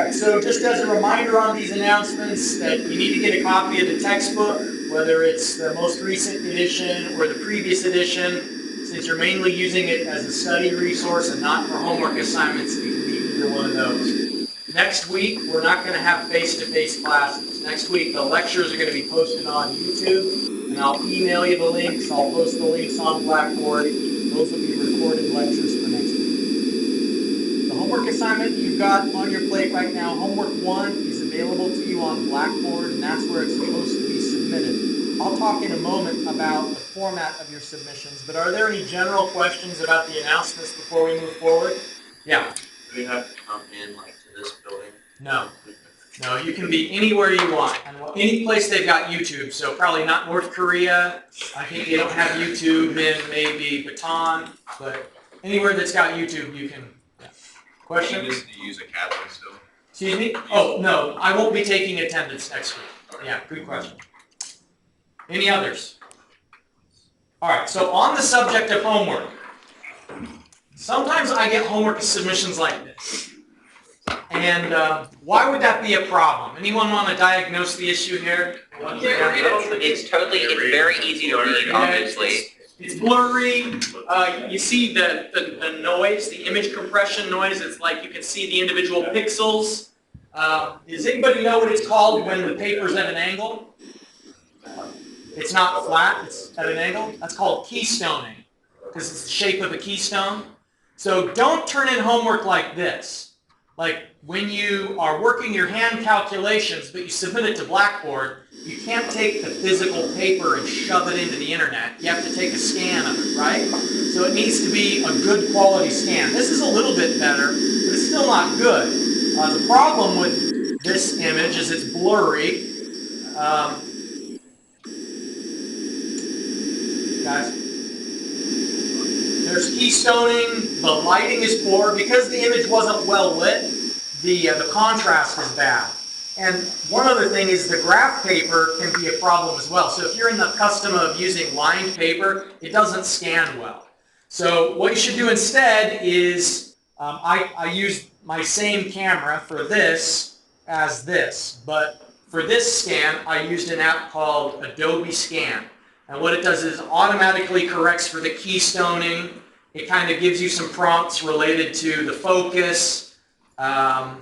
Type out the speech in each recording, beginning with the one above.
right, so just as a reminder on these announcements that you need to get a copy of the textbook, whether it's the most recent edition or the previous edition. Since you're mainly using it as a study resource and not for homework assignments, it can be either one of those. Next week, we're not going to have face-to-face classes. Next week, the lectures are going to be posted on YouTube, and I'll email you the links. I'll post the links on Blackboard. Those will be recorded lectures for next week. The homework assignment you've got on your plate right now, homework 1, is available to you on Blackboard, and that's where it's supposed to be submitted. I'll talk in a moment about the format of your submissions, but are there any general questions about the announcements before we move forward? Yeah? Do we have to come in like to this building? No. No, you can be anywhere you want. And any place they've got YouTube, so probably not North Korea. I think they don't have YouTube in maybe Baton, but anywhere that's got YouTube, you can. Yeah. Question? Do you use a captain still? Excuse me? Oh, no, I won't be taking attendance next week. Yeah, good question. Any others? All right, so on the subject of homework, sometimes I get homework submissions like this. And why would that be a problem? Anyone want to diagnose the issue here? It's very easy to read, obviously. It's blurry. You see the noise, the image compression noise. It's like you can see the individual pixels. Does anybody know what it's called when the paper's at an angle? It's not flat, it's at an angle. That's called keystoning, because it's the shape of a keystone. So don't turn in homework like this. Like when you are working your hand calculations, but you submit it to Blackboard, you can't take the physical paper and shove it into the internet. You have to take a scan of it, right? So it needs to be a good quality scan. This is a little bit better, but it's still not good. The problem with this image is it's blurry. Guys, there's keystoning, the lighting is poor. Because the image wasn't well lit, the contrast is bad. And one other thing is the graph paper can be a problem as well. So if you're in the custom of using lined paper, it doesn't scan well. So what you should do instead is, I use my same camera for this as this, but for this scan, I used an app called Adobe Scan. And what it does is automatically corrects for the keystoning. It kind of gives you some prompts related to the focus. And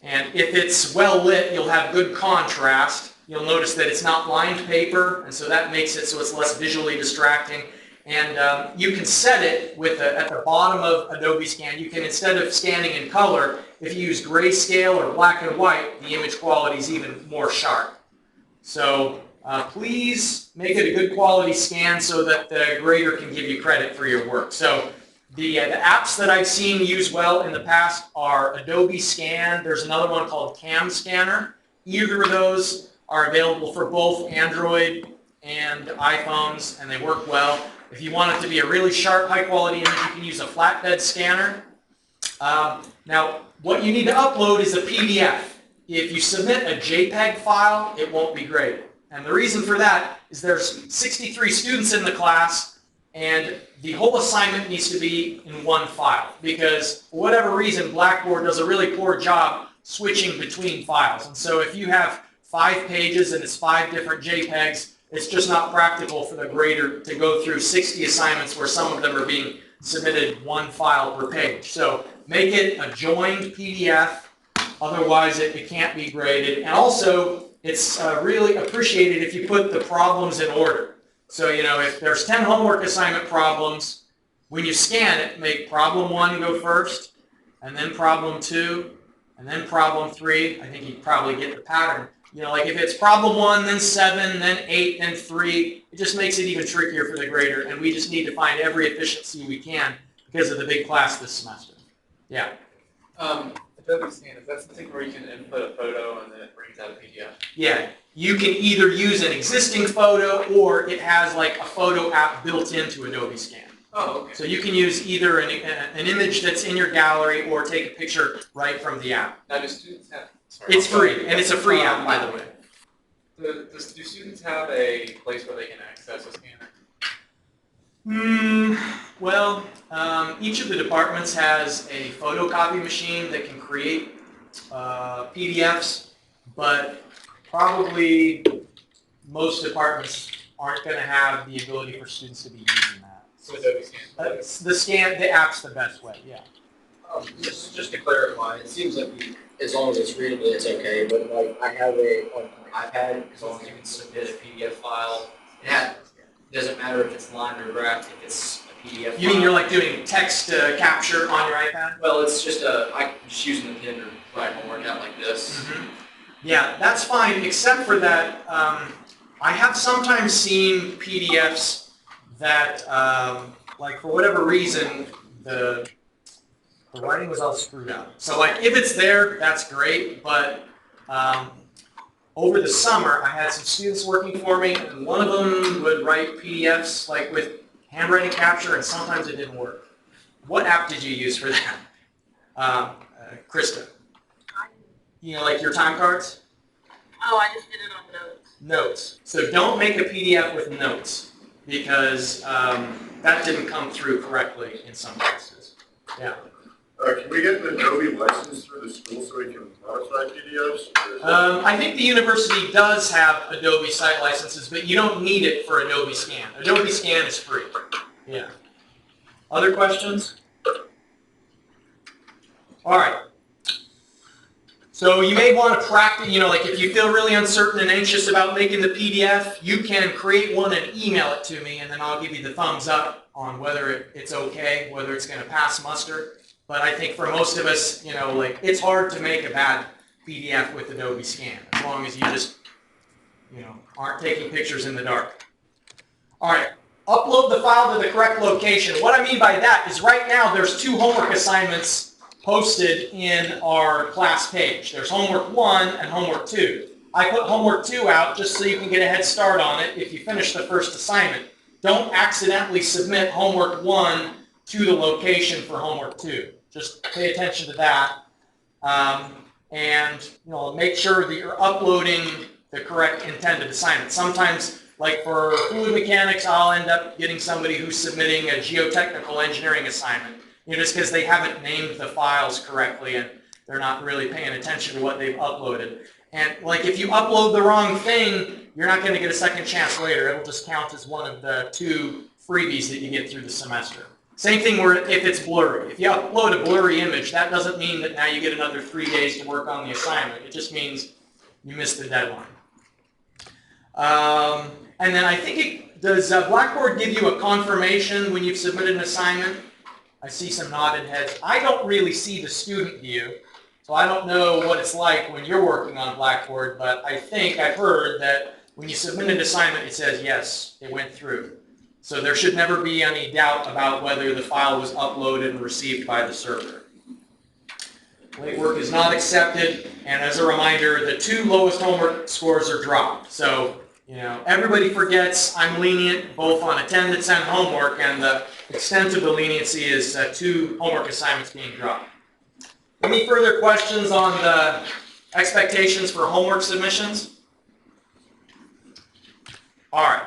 if it's well lit, you'll have good contrast. You'll notice that it's not lined paper, and so that makes it so it's less visually distracting. And you can set it with at the bottom of Adobe Scan. You can, instead of scanning in color, if you use grayscale or black and white, the image quality is even more sharp. So please make it a good quality scan so that the grader can give you credit for your work. So the apps that I've seen used well in the past are Adobe Scan. There's another one called Cam Scanner. Either of those are available for both Android and iPhones, and they work well. If you want it to be a really sharp, high-quality image, you can use a flatbed scanner. Now, what you need to upload is a PDF. If you submit a JPEG file, it won't be graded. And the reason for that is there's 63 students in the class, and the whole assignment needs to be in one file. Because for whatever reason, Blackboard does a really poor job switching between files. And so if you have 5 pages and it's 5 different JPEGs, it's just not practical for the grader to go through 60 assignments where some of them are being submitted one file per page. So make it a joined PDF, otherwise it can't be graded. And also, it's really appreciated if you put the problems in order. So, you know, if there's 10 homework assignment problems, when you scan it, make problem 1 go first, and then problem 2, and then problem 3. I think you probably get the pattern. You know, like if it's problem 1, then 7, then 8, then 3, it just makes it even trickier for the grader, and we just need to find every efficiency we can because of the big class this semester. Yeah? Adobe Scan, is that something where you can input a photo and then it brings out a PDF? Yeah, you can either use an existing photo or it has like a photo app built into Adobe Scan. Oh, okay. So you can use either an image that's in your gallery or take a picture right from the app. Now, do students have... Sorry, it's free, and it's a free app, by the way. Do students have a place where they can access a scanner? Well, each of the departments has a photocopy machine that can create PDFs, but probably most departments aren't going to have the ability for students to be using that. So Adobe Scan. The app's the best way, yeah. Just to clarify, it seems like as long as it's readable, it's okay, but like I have on my iPad, as long as you can submit a PDF file, doesn't matter if it's line or graph, if it's a PDF file. You mean you're like doing text capture on your iPad? Well, it's just I'm just using the pen to write homework out like this. Mm-hmm. Yeah, that's fine, except for that I have sometimes seen PDFs that, like for whatever reason, the writing was all screwed up. So like if it's there, that's great, but over the summer I had some students working for me, and one of them would write PDFs like with handwriting capture, and sometimes it didn't work. What app did you use for that? Krista? You know, like your time cards? Oh, I just did it on Notes. Notes. So don't make a PDF with notes, because that didn't come through correctly in some cases. Yeah. Can we get an Adobe license through the school so we can modify PDFs? I think the university does have Adobe site licenses, but you don't need it for Adobe Scan. Adobe Scan is free. Yeah. Other questions? All right. So you may want to practice, you know, like if you feel really uncertain and anxious about making the PDF, you can create one and email it to me, and then I'll give you the thumbs up on whether it's okay, whether it's going to pass muster. But I think for most of us, you know, like it's hard to make a bad PDF with Adobe Scan, as long as you just, you know, aren't taking pictures in the dark. All right, upload the file to the correct location. What I mean by that is right now there's 2 homework assignments posted in our class page. There's homework 1 and homework 2. I put homework 2 out just so you can get a head start on it if you finish the first assignment. Don't accidentally submit homework 1 to the location for homework 2. Just pay attention to that. And you know, make sure that you're uploading the correct intended assignment. Sometimes, like for fluid mechanics, I'll end up getting somebody who's submitting a geotechnical engineering assignment, you know, just because they haven't named the files correctly and they're not really paying attention to what they've uploaded. And like if you upload the wrong thing, you're not going to get a second chance later. It'll just count as one of the 2 freebies that you get through the semester. Same thing where if it's blurry. If you upload a blurry image, that doesn't mean that now you get another 3 days to work on the assignment. It just means you missed the deadline. And then I think does Blackboard give you a confirmation when you've submitted an assignment? I see some nodded heads. I don't really see the student view, so I don't know what it's like when you're working on Blackboard, but I think I've heard that when you submit an assignment, it says, yes, it went through. So there should never be any doubt about whether the file was uploaded and received by the server. Late work is not accepted, and as a reminder, the 2 lowest homework scores are dropped. So, you know, everybody forgets I'm lenient both on attendance and homework, and the extent of the leniency is 2 homework assignments being dropped. Any further questions on the expectations for homework submissions? All right.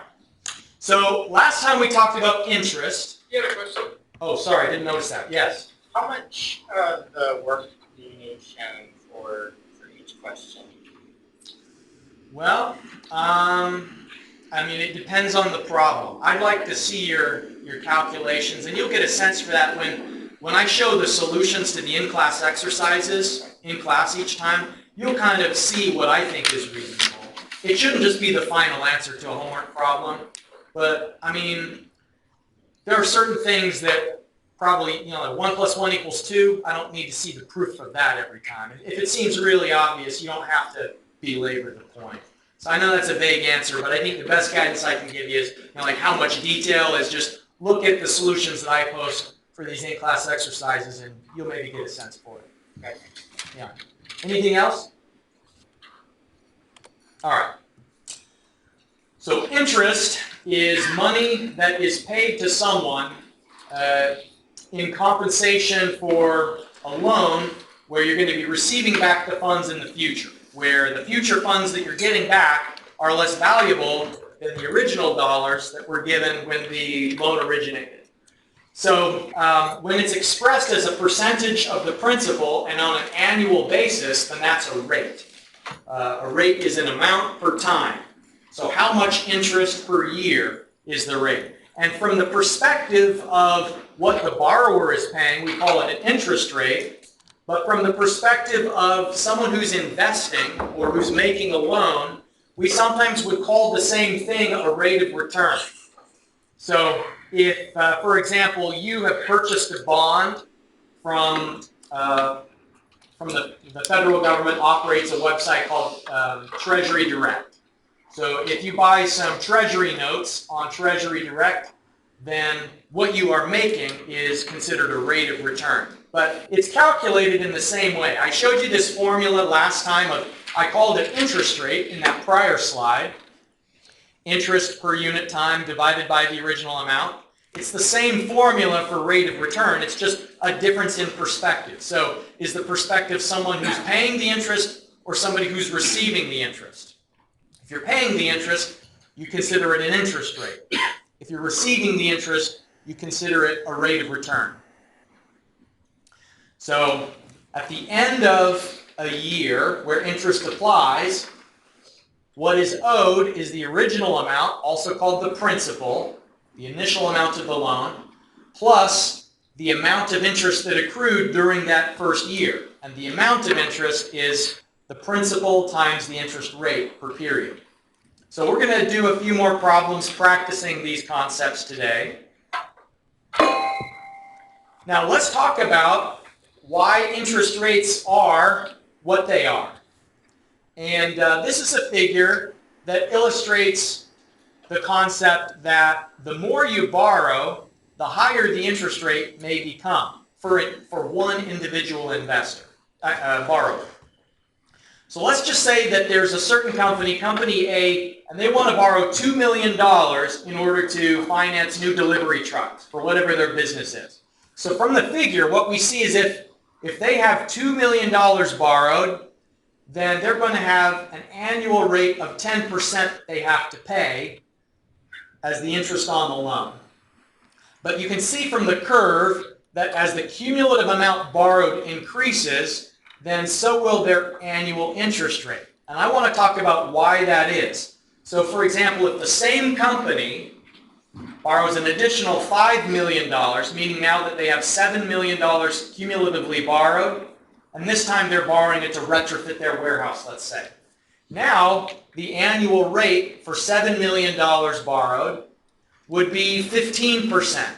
So last time we talked about interest. You had a question? Oh, sorry, I didn't notice that. Yes. How much of the work do you need shown for each question? Well, I mean, it depends on the problem. I'd like to see your calculations, and you'll get a sense for that when I show the solutions to the in-class exercises in class each time. You'll kind of see what I think is reasonable. It shouldn't just be the final answer to a homework problem, but I mean, there are certain things that probably, you know, like 1 + 1 = 2. I don't need to see the proof of that every time. If it seems really obvious, you don't have to belabor the point. So I know that's a vague answer, but I think the best guidance I can give you is, you know, like how much detail is just look at the solutions that I post for these in-class exercises, and you'll maybe get a sense for it. Okay. Yeah. Anything else? All right. So interest is money that is paid to someone in compensation for a loan where you're going to be receiving back the funds in the future, where the future funds that you're getting back are less valuable than the original dollars that were given when the loan originated. So when it's expressed as a percentage of the principal and on an annual basis, then that's a rate. A rate is an amount per time. So how much interest per year is the rate? And from the perspective of what the borrower is paying, we call it an interest rate. But from the perspective of someone who's investing or who's making a loan, we sometimes would call the same thing a rate of return. So if, for example, you have purchased a bond from the federal government, operates a website called Treasury Direct. So if you buy some Treasury notes on Treasury Direct, then what you are making is considered a rate of return. But it's calculated in the same way. I showed you this formula last time I called it interest rate in that prior slide. Interest per unit time divided by the original amount. It's the same formula for rate of return. It's just a difference in perspective. So is the perspective someone who's paying the interest or somebody who's receiving the interest? If you're paying the interest, you consider it an interest rate. If you're receiving the interest, you consider it a rate of return. So at the end of a year where interest applies, what is owed is the original amount, also called the principal, the initial amount of the loan, plus the amount of interest that accrued during that first year. And the amount of interest is the principal times the interest rate per period. So we're going to do a few more problems practicing these concepts today. Now let's talk about why interest rates are what they are. And this is a figure that illustrates the concept that the more you borrow, the higher the interest rate may become for one individual investor, borrower. So let's just say that there's a certain company, Company A, and they want to borrow $2 million in order to finance new delivery trucks for whatever their business is. So from the figure, what we see is if they have $2 million borrowed, then they're going to have an annual rate of 10% they have to pay as the interest on the loan. But you can see from the curve that as the cumulative amount borrowed increases, then so will their annual interest rate. And I want to talk about why that is. So for example, if the same company borrows an additional $5 million, meaning now that they have $7 million cumulatively borrowed, and this time they're borrowing it to retrofit their warehouse, let's say. Now, the annual rate for $7 million borrowed would be 15%.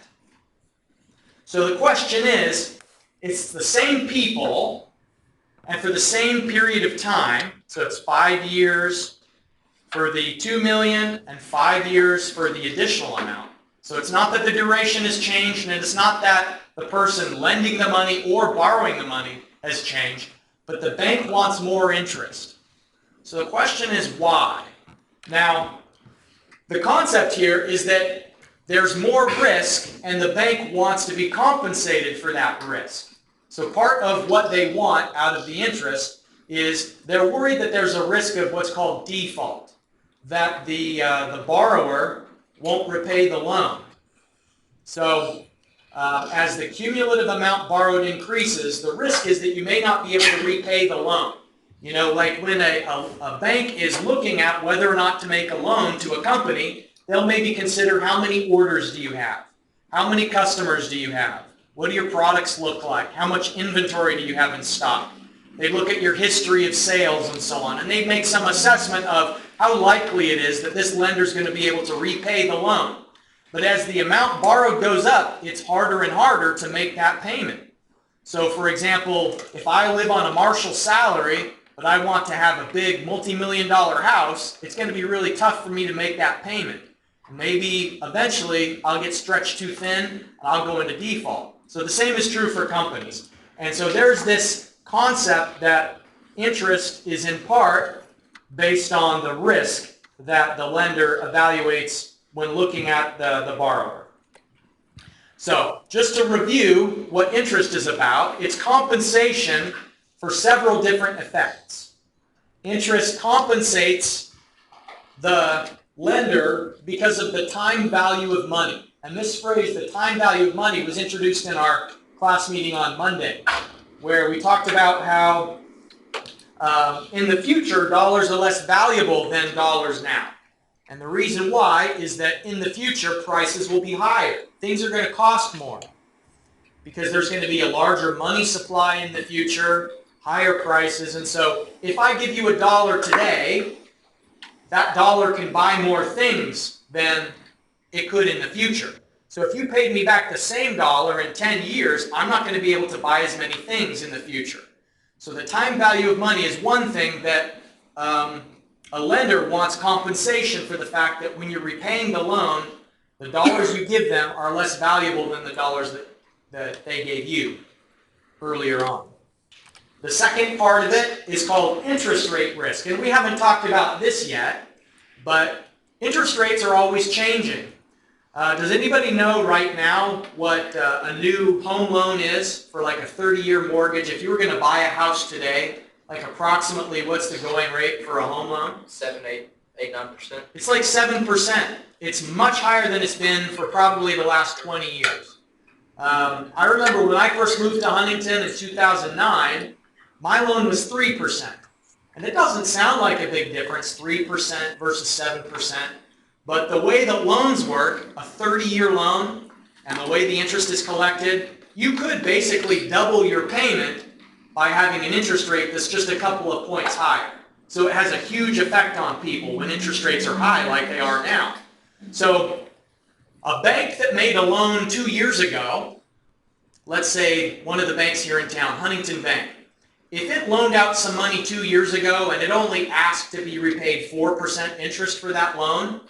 So the question is, it's the same people, and for the same period of time, so it's 5 years for the $2 million and 5 years for the additional amount. So it's not that the duration has changed, and it's not that the person lending the money or borrowing the money has changed, but the bank wants more interest. So the question is why? Now, the concept here is that there's more risk and the bank wants to be compensated for that risk. So part of what they want out of the interest is they're worried that there's a risk of what's called default, that the borrower won't repay the loan. So as the cumulative amount borrowed increases, the risk is that you may not be able to repay the loan. You know, like when a bank is looking at whether or not to make a loan to a company, they'll maybe consider how many orders do you have? How many customers do you have? What do your products look like? How much inventory do you have in stock? They look at your history of sales and so on, and they make some assessment of how likely it is that this lender is going to be able to repay the loan. But as the amount borrowed goes up, it's harder and harder to make that payment. So for example, if I live on a Marshall salary, but I want to have a big multi-million-dollar house, it's going to be really tough for me to make that payment. Maybe eventually I'll get stretched too thin and I'll go into default. So the same is true for companies. And so there's this concept that interest is in part based on the risk that the lender evaluates when looking at the borrower. So just to review what interest is about, it's compensation for several different effects. Interest compensates the lender because of the time value of money. And this phrase, the time value of money, was introduced in our class meeting on Monday, where we talked about how in the future, dollars are less valuable than dollars now. And the reason why is that in the future, prices will be higher. Things are going to cost more because there's going to be a larger money supply in the future, higher prices. And so if I give you $1 today, that dollar can buy more things than it could in the future. So if you paid me back the same dollar in 10 years, I'm not going to be able to buy as many things in the future. So the time value of money is one thing that a lender wants compensation for the fact that when you're repaying the loan, the dollars you give them are less valuable than the dollars that they gave you earlier on. The second part of it is called interest rate risk. And we haven't talked about this yet, but interest rates are always changing. Does anybody know right now what a new home loan is for like a 30-year mortgage? If you were going to buy a house today, like approximately what's the going rate for a home loan? 7, 8, 9%. It's like 7%. It's much higher than it's been for probably the last 20 years. I remember when I first moved to Huntington in 2009, my loan was 3%. And it doesn't sound like a big difference, 3% versus 7%. But the way that loans work, a 30-year loan, and the way the interest is collected, you could basically double your payment by having an interest rate that's just a couple of points higher. So it has a huge effect on people when interest rates are high like they are now. So a bank that made a loan 2 years ago, let's say one of the banks here in town, Huntington Bank, if it loaned out some money 2 years ago and it only asked to be repaid 4% interest for that loan,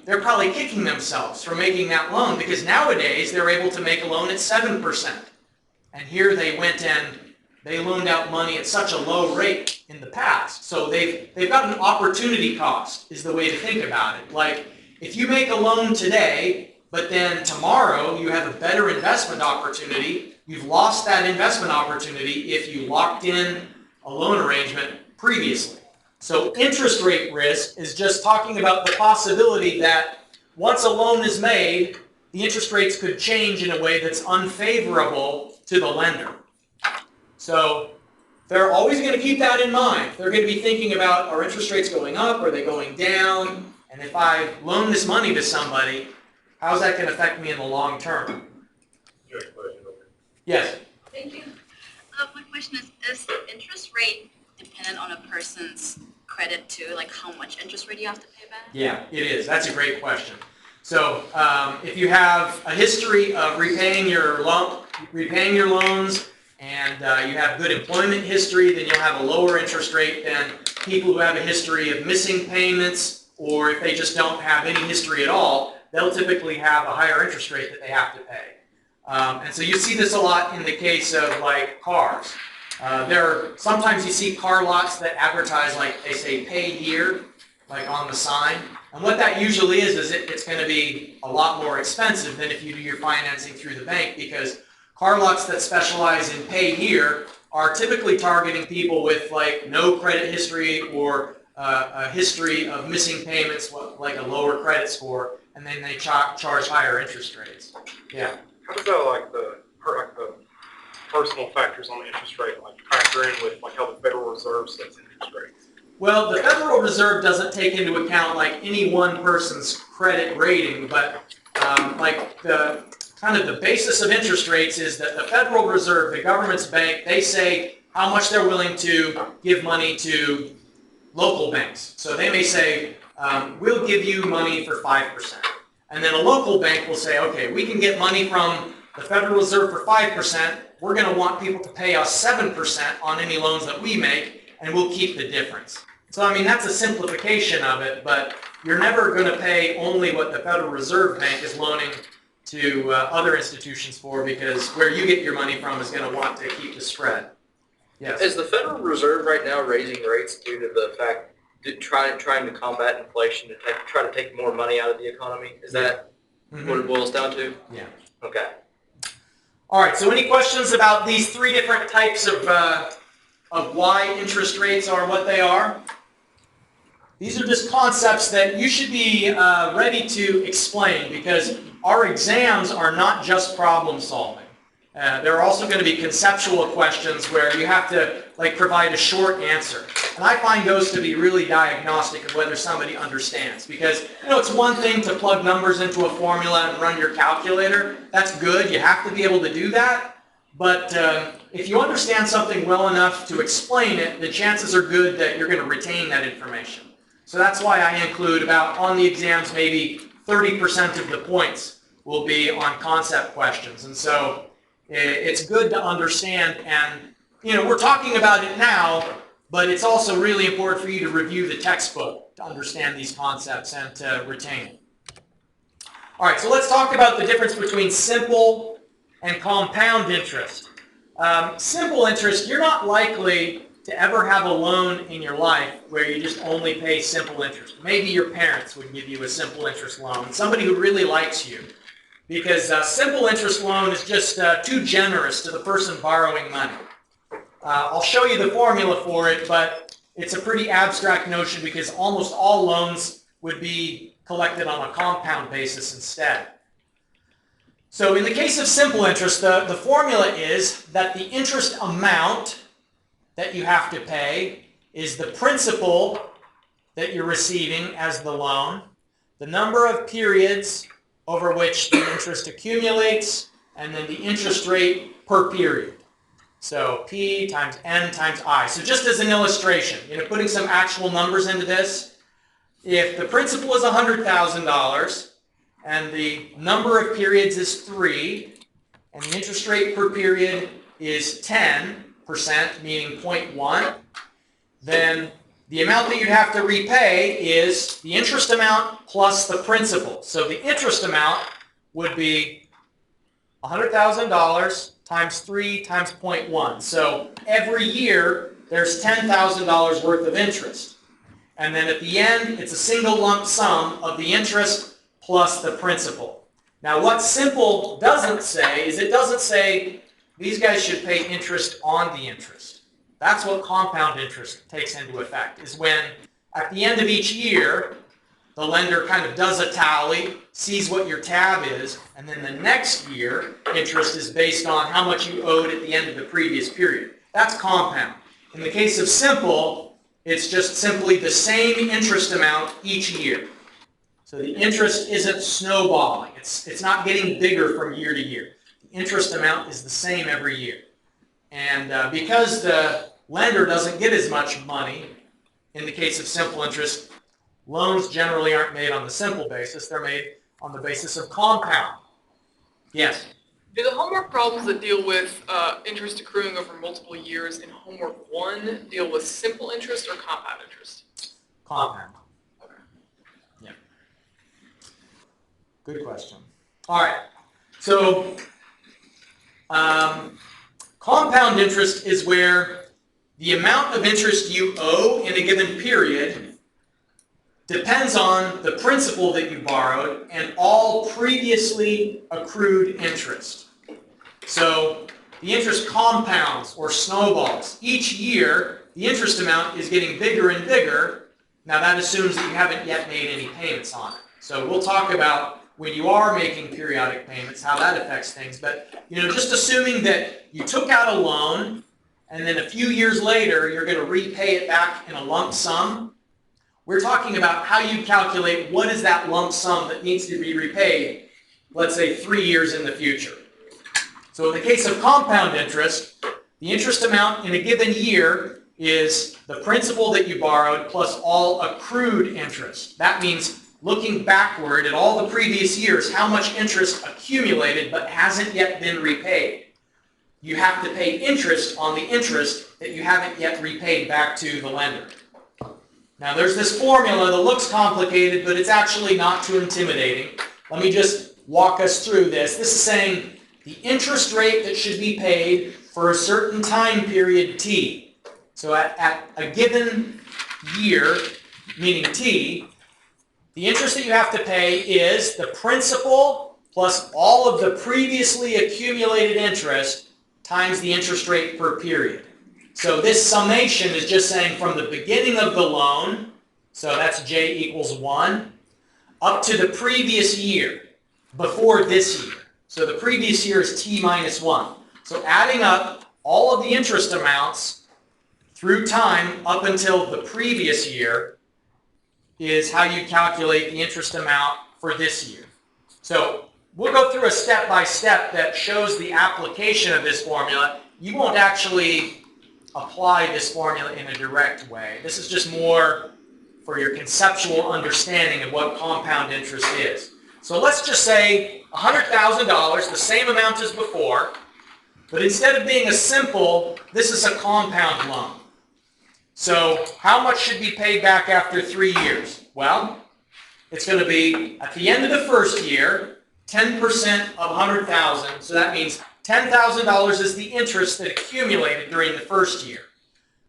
they're probably kicking themselves for making that loan, because nowadays they're able to make a loan at 7%. And here they went and they loaned out money at such a low rate in the past. So they've got an opportunity cost is the way to think about it. Like if you make a loan today, but then tomorrow you have a better investment opportunity, you've lost that investment opportunity if you locked in a loan arrangement previously. So interest rate risk is just talking about the possibility that once a loan is made, the interest rates could change in a way that's unfavorable to the lender. So they're always going to keep that in mind. They're going to be thinking about, are interest rates going up? Are they going down? And if I loan this money to somebody, how's that going to affect me in the long term? Yes? Thank you. My question is the interest rate dependent on a person's credit too? Like how much interest rate you have to pay back? Yeah, it is. That's a great question. So if you have a history of repaying your loans, and you have good employment history, then you'll have a lower interest rate than people who have a history of missing payments, or if they just don't have any history at all, they'll typically have a higher interest rate that they have to pay. And so you see this a lot in the case of like cars. Sometimes you see car lots that advertise, like they say pay here, like on the sign. And what that usually is it's going to be a lot more expensive than if you do your financing through the bank, because car lots that specialize in pay here are typically targeting people with like no credit history or a history of missing payments, like a lower credit score, and then they charge higher interest rates. Yeah. How does that like the personal factors on the interest rate like factor in with like how the Federal Reserve sets interest rates? Well, the Federal Reserve doesn't take into account like any one person's credit rating, but like the kind of the basis of interest rates is that the Federal Reserve, the government's bank, they say how much they're willing to give money to local banks. So they may say, we'll give you money for 5%. And then a local bank will say, okay, we can get money from the Federal Reserve for 5%. We're going to want people to pay us 7% on any loans that we make, and we'll keep the difference. So, I mean, that's a simplification of it, but you're never going to pay only what the Federal Reserve Bank is loaning to other institutions for, because where you get your money from is going to want to keep the spread. Yes. Is the Federal Reserve right now raising rates due to the fact that trying to combat inflation, to try to take more money out of the economy? Is that what it boils down to? Yeah. Okay. All right, so any questions about these three different types of why interest rates are what they are? These are just concepts that you should be ready to explain, because our exams are not just problem solving. There are also going to be conceptual questions where you have to provide a short answer. And I find those to be really diagnostic of whether somebody understands. Because it's one thing to plug numbers into a formula and run your calculator. That's good. You have to be able to do that. But if you understand something well enough to explain it, the chances are good that you're going to retain that information. So that's why I include on the exams, maybe 30% of the points will be on concept questions. And so it's good to understand, and we're talking about it now, but it's also really important for you to review the textbook to understand these concepts and to retain it. All right, so let's talk about the difference between simple and compound interest. Simple interest, you're not likely to ever have a loan in your life where you just only pay simple interest. Maybe your parents would give you a simple interest loan, somebody who really likes you. Because a simple interest loan is just too generous to the person borrowing money. I'll show you the formula for it, but it's a pretty abstract notion because almost all loans would be collected on a compound basis instead. So in the case of simple interest, the formula is that the interest amount that you have to pay is the principal that you're receiving as the loan, the number of periods over which the interest accumulates, and then the interest rate per period. So P times N times I. So just as an illustration, putting some actual numbers into this, if the principal is $100,000 and the number of periods is 3, and the interest rate per period is 10%, meaning 0.1, then the amount that you'd have to repay is the interest amount plus the principal. So the interest amount would be $100,000 times 3 times 0.1. So every year there's $10,000 worth of interest. And then at the end, it's a single lump sum of the interest plus the principal. Now what simple doesn't say is it doesn't say these guys should pay interest on the interest. That's what compound interest takes into effect, is when at the end of each year, the lender kind of does a tally, sees what your tab is, and then the next year, interest is based on how much you owed at the end of the previous period. That's compound. In the case of simple, it's just simply the same interest amount each year. So the interest isn't snowballing. It's not getting bigger from year to year. The interest amount is the same every year. And because the lender doesn't get as much money, in the case of simple interest, loans generally aren't made on the simple basis. They're made on the basis of compound. Yes? Do the homework problems that deal with interest accruing over multiple years in homework 1 deal with simple interest or compound interest? Compound. Okay. Yeah. Good question. All right. So, compound interest is where the amount of interest you owe in a given period depends on the principal that you borrowed and all previously accrued interest. So the interest compounds or snowballs. Each year, the interest amount is getting bigger and bigger. Now that assumes that you haven't yet made any payments on it. So we'll talk about when you are making periodic payments, how that affects things. But just assuming that you took out a loan and then a few years later you're going to repay it back in a lump sum, we're talking about how you calculate what is that lump sum that needs to be repaid, let's say 3 years in the future. So in the case of compound interest, the interest amount in a given year is the principal that you borrowed plus all accrued interest. That means looking backward at all the previous years, how much interest accumulated but hasn't yet been repaid. You have to pay interest on the interest that you haven't yet repaid back to the lender. Now there's this formula that looks complicated, but it's actually not too intimidating. Let me just walk us through this. This is saying the interest rate that should be paid for a certain time period t. So at a given year, meaning t, the interest that you have to pay is the principal plus all of the previously accumulated interest times the interest rate per period. So this summation is just saying from the beginning of the loan So that's J equals 1, up to the previous year, before this year. So the previous year is T minus 1. So adding up all of the interest amounts through time up until the previous year is how you calculate the interest amount for this year. So we'll go through a step-by-step that shows the application of this formula. You won't actually apply this formula in a direct way. This is just more for your conceptual understanding of what compound interest is. So let's just say $100,000, the same amount as before, but instead of being a simple, this is a compound loan. So how much should be paid back after 3 years? Well, it's going to be, at the end of the first year, 10% of $100,000. So that means $10,000 is the interest that accumulated during the first year.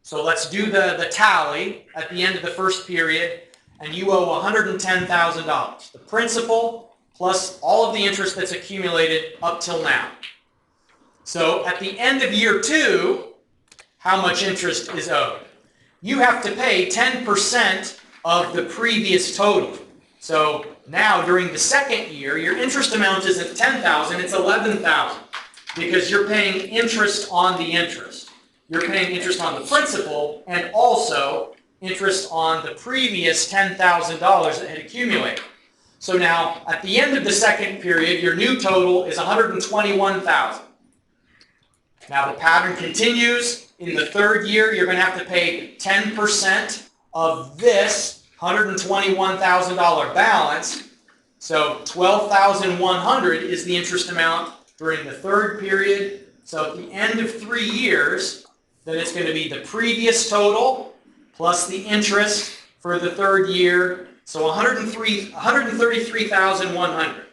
So let's do the tally at the end of the first period, and you owe $110,000. The principal plus all of the interest that's accumulated up till now. So at the end of year 2, how much interest is owed? You have to pay 10% of the previous total. So now during the second year, your interest amount isn't $10,000, it's $11,000, because you're paying interest on the interest. You're paying interest on the principal and also interest on the previous $10,000 that had accumulated. So now, at the end of the second period, your new total is $121,000. Now the pattern continues. In the third year, you're going to have to pay 10% of this $121,000 balance. So $12,100 is the interest amount during the third period. So at the end of 3 years, then it's going to be the previous total plus the interest for the third year. So $133,100.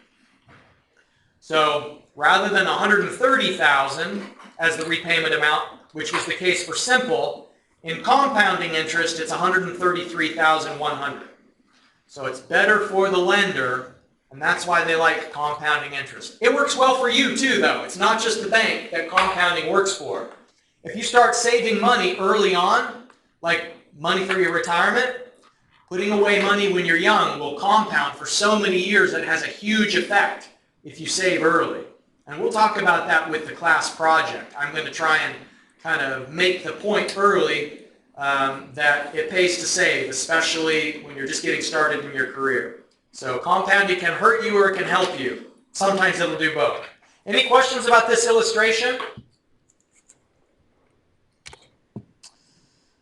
So rather than $130,000 as the repayment amount, which was the case for simple, in compounding interest, it's $133,100. So it's better for the lender, and that's why they like compounding interest. It works well for you too, though. It's not just the bank that compounding works for. If you start saving money early on, like money for your retirement, putting away money when you're young will compound for so many years that it has a huge effect if you save early. And we'll talk about that with the class project. I'm going to try and kind of make the point early that it pays to save, especially when you're just getting started in your career. So compounding can hurt you or it can help you. Sometimes it'll do both. Any questions about this illustration?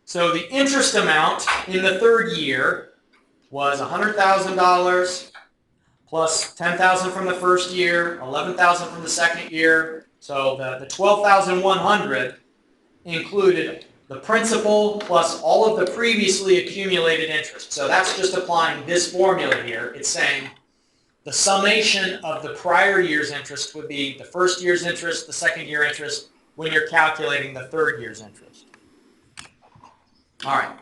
So the interest amount in the third year was $100,000 plus $10,000 from the first year, $11,000 from the second year. So the $12,100 included the principal plus all of the previously accumulated interest. So that's just applying this formula here. It's saying the summation of the prior year's interest would be the first year's interest, the second year interest, when you're calculating the third year's interest. All right.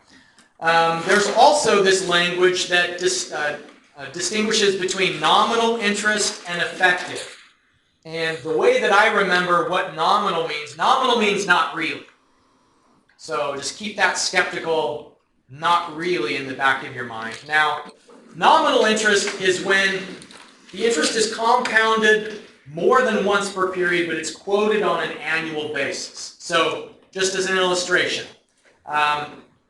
There's also this language that distinguishes between nominal interest and effective. And the way that I remember what nominal means not really. So just keep that skeptical, not really in the back of your mind. Now, nominal interest is when the interest is compounded more than once per period, but it's quoted on an annual basis. So just as an illustration,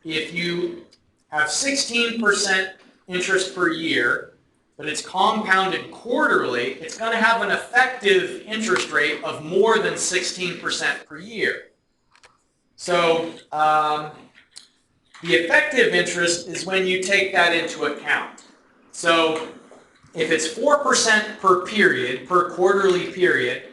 if you have 16% interest per year, but it's compounded quarterly, it's going to have an effective interest rate of more than 16% per year. So the effective interest is when you take that into account. So if it's 4% per period, per quarterly period,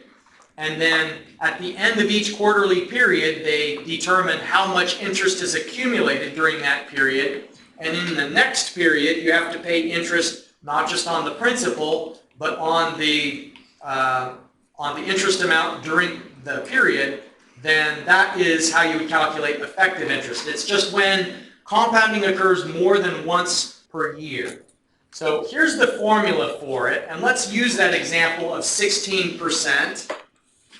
and then at the end of each quarterly period, they determine how much interest is accumulated during that period. And in the next period, you have to pay interest not just on the principal, but on the interest amount during the period. Then that is how you would calculate effective interest. It's just when compounding occurs more than once per year. So here's the formula for it, and let's use that example of 16%.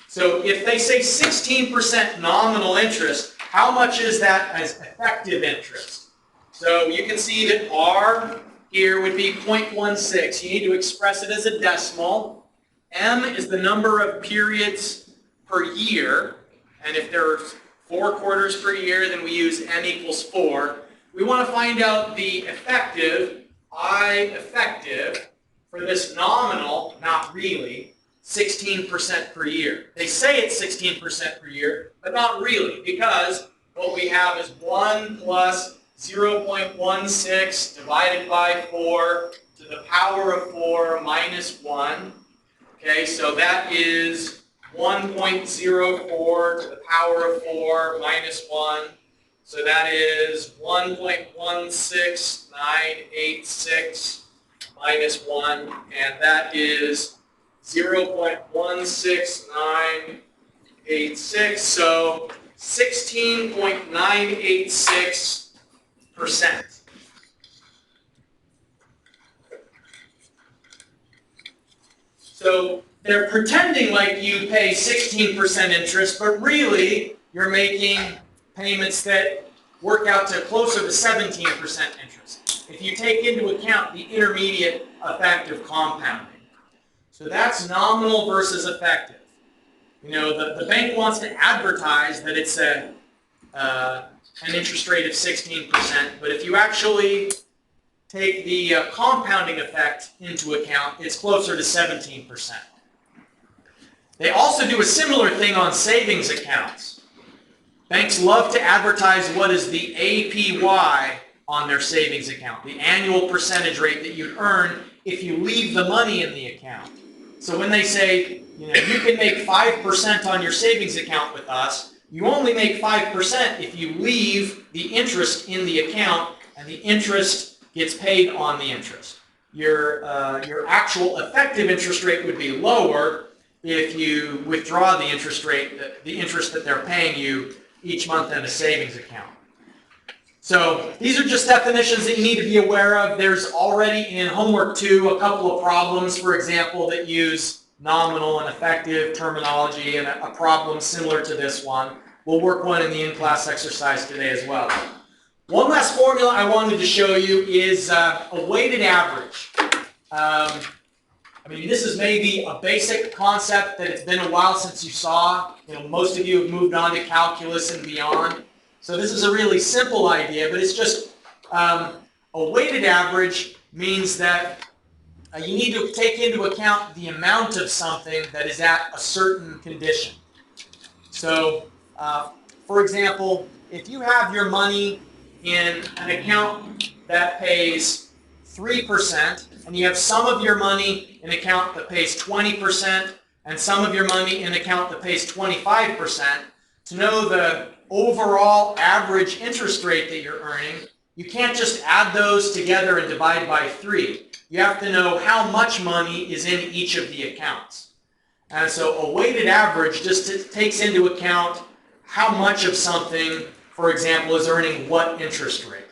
So if they say 16% nominal interest, how much is that as effective interest? So you can see that R here would be 0.16. You need to express it as a decimal. M is the number of periods per year. And if there's 4 quarters per year, then we use M equals 4. We want to find out the effective, I effective, for this nominal, not really, 16% per year. They say it's 16% per year, but not really, because what we have is 1 plus 0.16 divided by 4 to the power of 4 minus 1. Okay, so that is 1.04 to the power of 4 minus 1. So that is 1.16986 minus 1, and that is 0.16986, so 16.986%. So they're pretending like you pay 16% interest, but really you're making payments that work out to closer to 17% interest if you take into account the intermediate effect of compounding. So that's nominal versus effective. You know, the bank wants to advertise that it's an interest rate of 16%, but if you actually take the compounding effect into account, it's closer to 17%. They also do a similar thing on savings accounts. Banks love to advertise what is the APY on their savings account, the annual percentage rate that you'd earn if you leave the money in the account. So when they say, you know, you can make 5% on your savings account with us, you only make 5% if you leave the interest in the account, and the interest gets paid on the interest. Your actual effective interest rate would be lower if you withdraw the interest rate, the interest that they're paying you each month in a savings account. So these are just definitions that you need to be aware of. There's already in homework 2 a couple of problems, for example, that use nominal and effective terminology, and a problem similar to this one. We'll work one in the in-class exercise today as well. One last formula I wanted to show you is a weighted average. I mean, this is maybe a basic concept that it's been a while since you saw. You know, most of you have moved on to calculus and beyond. So this is a really simple idea, but it's just a weighted average means that you need to take into account the amount of something that is at a certain condition. So, for example, if you have your money in an account that pays 3%, and you have some of your money in an account that pays 20%, and some of your money in an account that pays 25%, to know the overall average interest rate that you're earning, you can't just add those together and divide by 3. You have to know how much money is in each of the accounts. And so a weighted average just takes into account how much of something, for example, is earning what interest rate.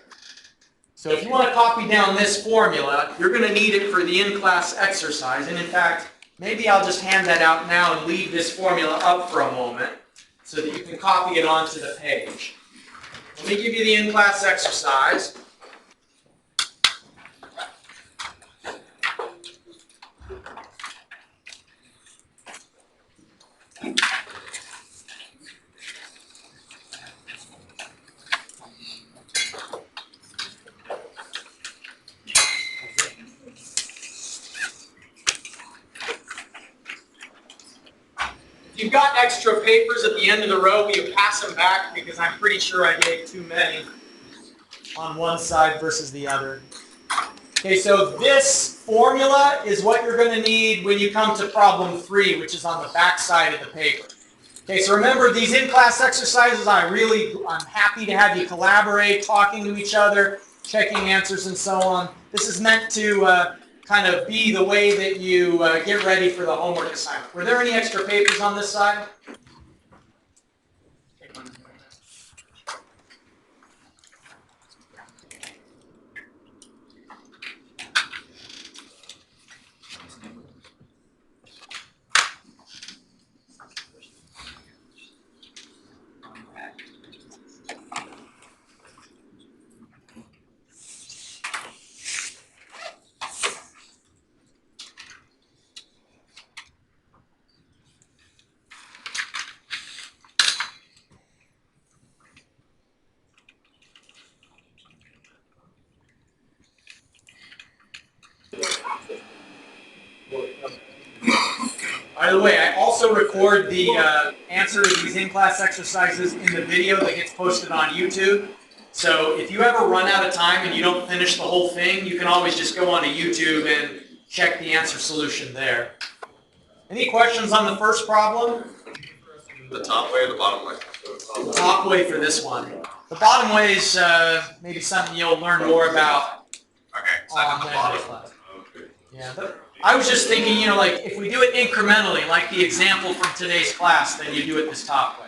So if you want to copy down this formula, you're going to need it for the in-class exercise. And in fact, maybe I'll just hand that out now and leave this formula up for a moment so that you can copy it onto the page. Let me give you the in-class exercise. If you've got extra papers at the end of the row, will you pass them back, because I'm pretty sure I gave too many on one side versus the other. Okay, so this formula is what you're going to need when you come to problem 3, which is on the back side of the paper. Okay, so remember these in-class exercises, I'm happy to have you collaborate, talking to each other, checking answers and so on. This is meant to kind of be the way that you get ready for the homework assignment. Were there any extra papers on this side? By the way, I also record the answer to these in-class exercises in the video that gets posted on YouTube. So if you ever run out of time and you don't finish the whole thing, you can always just go onto YouTube and check the answer solution there. Any questions on the first problem? The top way or the bottom way? The top way for this one. The bottom way is maybe something you'll learn more about Okay, so I on got the bottom. Wednesday class. Yeah, but I was just thinking, you know, like if we do it incrementally, like the example from today's class, then you do it this top way.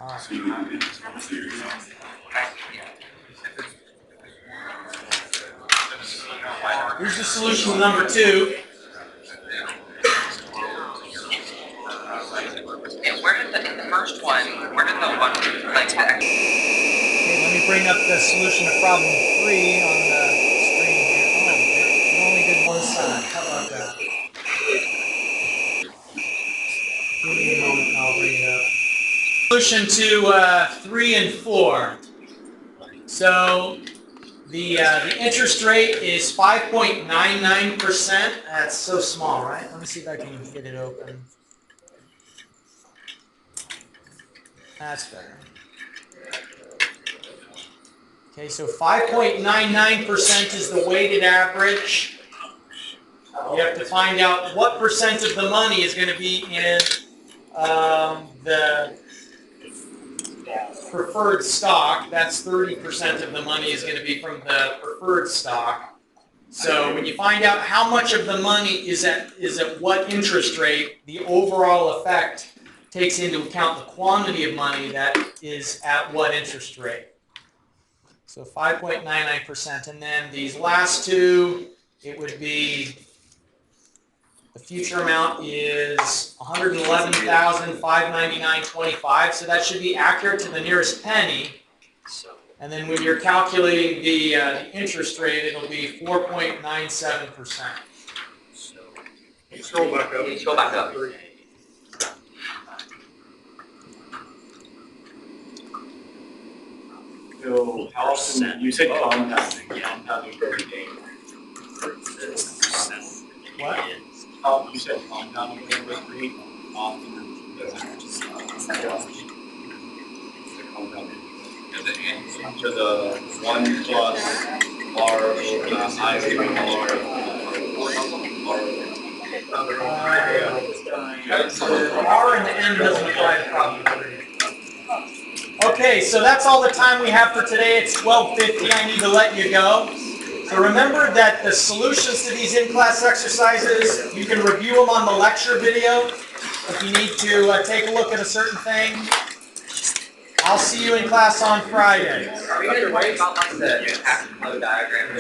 All right. Here's the solution to number 2. And where did in the first one, where did the one, like, the Okay, let me bring up the solution to problem 3 on the screen here. Oh, it only did one side. How about that? Give me a moment and I'll bring it up. Solution to 3 and 4. So the interest rate is 5.99%. That's so small, right? Let me see if I can get it open. That's better. Okay, so 5.99% is the weighted average. You have to find out what percent of the money is going to be in the preferred stock. That's 30% of the money is going to be from the preferred stock. So when you find out how much of the money is at what interest rate, the overall effect takes into account the quantity of money that is at what interest rate. So 5.99%. And then these last two, it would be, the future amount is $111,599.25. So that should be accurate to the nearest penny. And then when you're calculating the interest rate, it'll be 4.97%. Scroll back up. Scroll back up. So how often, you said compounding every day. What? You said compounding every 3 often does it just the compounding. So the 1 plus R over I over R and the N doesn't apply to problem 3. Okay, so that's all the time we have for today. It's 12:50. I need to let you go. So remember that the solutions to these in-class exercises, you can review them on the lecture video. If you need to take a look at a certain thing, I'll see you in class on Friday. Are we going to worry about like the impact flow diagram?